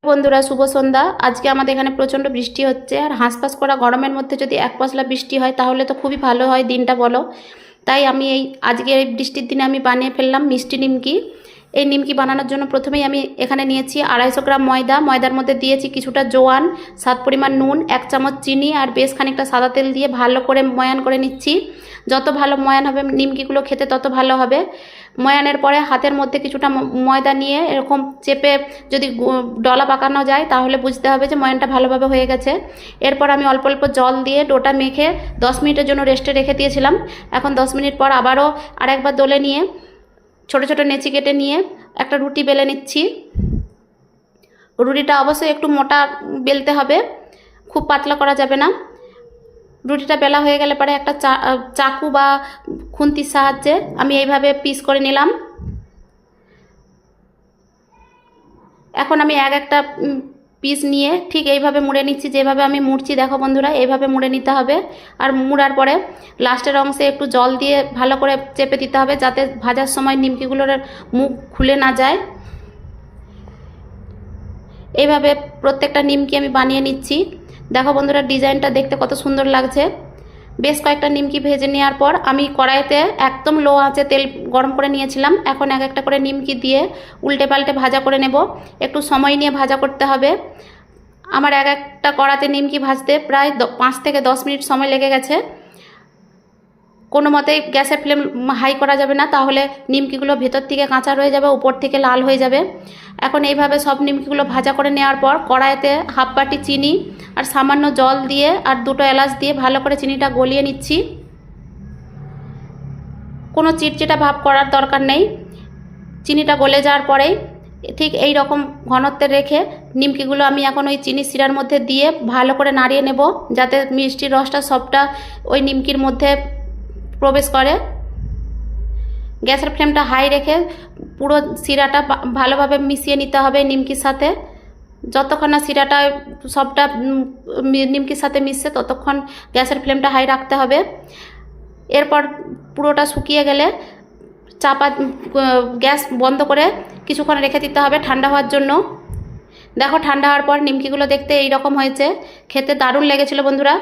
বন্ধুরা, শুভ সন্ধ্যা। আজকে আমাদের এখানে প্রচণ্ড বৃষ্টি হচ্ছে, আর হাঁসফাঁস করা গরমের মধ্যে যদি এক পশলা বৃষ্টি হয় তাহলে তো খুবই ভালো হয় দিনটা, বলো। তাই আমি আজকে এই বৃষ্টির দিনে আমি বানিয়ে ফেললাম মিষ্টি নিমকি। এই নিমকি বানানোর জন্য প্রথমেই আমি এখানে নিয়েছি 250 গ্রাম ময়দা। ময়দার মধ্যে দিয়েছি কিছুটা জোয়ান, স্বাদ পরিমাণ নুন, 1 চামচ চিনি আর বেশ খানিকটা সাদা তেল দিয়ে ভালো করে ময়ান করে নিচ্ছি। যত ভালো ময়ান হবে নিমকিগুলো খেতে তত ভালো হবে। ময়ানের পরে হাতের মধ্যে কিছুটা ময়দা নিয়ে এরকম চেপে যদি ডলা পাকানো যায় তাহলে বুঝতে হবে যে ময়ানটা ভালোভাবে হয়ে গেছে। এরপর আমি অল্প অল্প জল দিয়ে ডোটা মেখে 10 মিনিটের জন্য রেস্টে রেখে দিয়েছিলাম। এখন 10 মিনিট পর আবারও আরেকবার দলে নিয়ে ছোট ছোট নেচি কেটে নিয়ে একটা রুটি বেলে নিচ্ছি। রুটিটা অবশ্যই একটু মোটা বেলতে হবে, খুব পাতলা করা যাবে না। রুটিটা বেলা হয়ে গেলে পরে একটা চাকু বা খুন্তির সাহায্যে আমি এইভাবে পিস করে নিলাম। এখন আমি একটা পিস নিয়ে ঠিক এইভাবে মুড়ে নিচ্ছি, যেভাবে আমি মুড়ছি দেখো বন্ধুরা, এইভাবে মুড়ে নিতে হবে। আর মুড়ার পরে লাস্টের অংশে একটু জল দিয়ে ভালো করে চেপে দিতে হবে, যাতে ভাজার সময় নিমকিগুলোর মুখ খুলে না যায়। এইভাবে প্রত্যেকটা নিমকি আমি বানিয়ে নিচ্ছি। দেখো বন্ধুরা, ডিজাইনটা দেখতে কত সুন্দর লাগছে। বেশ কয়েকটা নিমকি ভেজে নেওয়ার পর আমি কড়াইতে একদম লো আঁচে তেল গরম করে নিয়েছিলাম। এখন একটা করে নিমকি দিয়ে উল্টে পাল্টে ভাজা করে নেব। একটু সময় নিয়ে ভাজা করতে হবে। আমার একটা কড়াতে নিমকি ভাজতে প্রায় 5 থেকে 10 মিনিট সময় লেগে গেছে। কোনো মতেই গ্যাসের ফ্লেম হাই করা যাবে না, তাহলে নিমকিগুলো ভেতর থেকে কাঁচা রয়ে যাবে, উপর থেকে লাল হয়ে যাবে। এখন এইভাবে সব নিমকিগুলো ভাজা করে নেওয়ার পর কড়াইতে হাফ বাটি চিনি আর সামান্য জল দিয়ে আর 2টো এলাচ দিয়ে ভালো করে চিনিটা গলিয়ে নিচ্ছি। কোনো চিটচিটা ভাব করার দরকার নেই। চিনিটা গলে যাওয়ার পরেই ঠিক এই রকম ঘনত্বে রেখে নিমকিগুলো আমি এখন ওই চিনি শিরার মধ্যে দিয়ে ভালো করে নাড়িয়ে নেব, যাতে মিষ্টির রসটা সবটা ওই নিমকির মধ্যে প্রবেশ করে। গ্যাসের ফ্লেমটা হাই রেখে পুরো শিরাটা ভালোভাবে মিশিয়ে নিতে হবে নিমকির সাথে। যতক্ষণ না শিরাটা সবটা নিমকির সাথে মিশছে ততক্ষণ গ্যাসের ফ্লেমটা হাই রাখতে হবে। এরপর পুরোটা শুকিয়ে গেলে গ্যাস বন্ধ করে কিছুক্ষণ রেখে দিতে হবে ঠান্ডা হওয়ার জন্য। দেখো, ঠান্ডা হওয়ার পর নিমকিগুলো দেখতে এইরকম হয়েছে। খেতে দারুণ লেগেছিল বন্ধুরা।